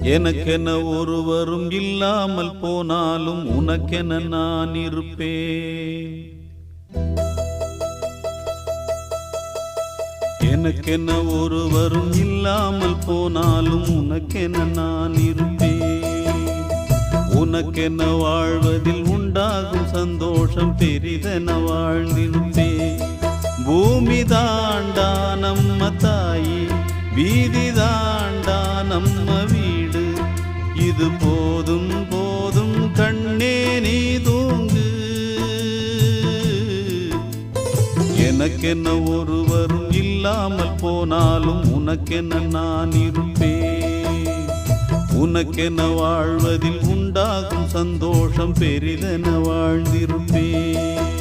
எனக்கென ஒருவரும் இல்லாமல் போனாலும் உனக்கென நான் இருப்பேன். எனக்கென ஒருவரும் இல்லாமல் போனாலும் உனக்கென நான் இருப்பேன். உனக்கென வாழ்வதில் உண்டாகும் சந்தோஷம் பெரிதென வாழ்ந்திருப்பேன். பூமி தாண்டா நம்ம தாயி, வீதி தாண்டா நம்ம வீடு. இது போதும் போதும் கண்ணே நீ தூங்கு. எனக்கென்ன ஒருவரும் இல்லாமல் போனாலும் உனக்கென்ன நான் இருப்பேன். உனக்கென்ன வாழ்வதில் உண்டாகும் சந்தோஷம் பெரிதென வாழ்ந்திருப்பேன்.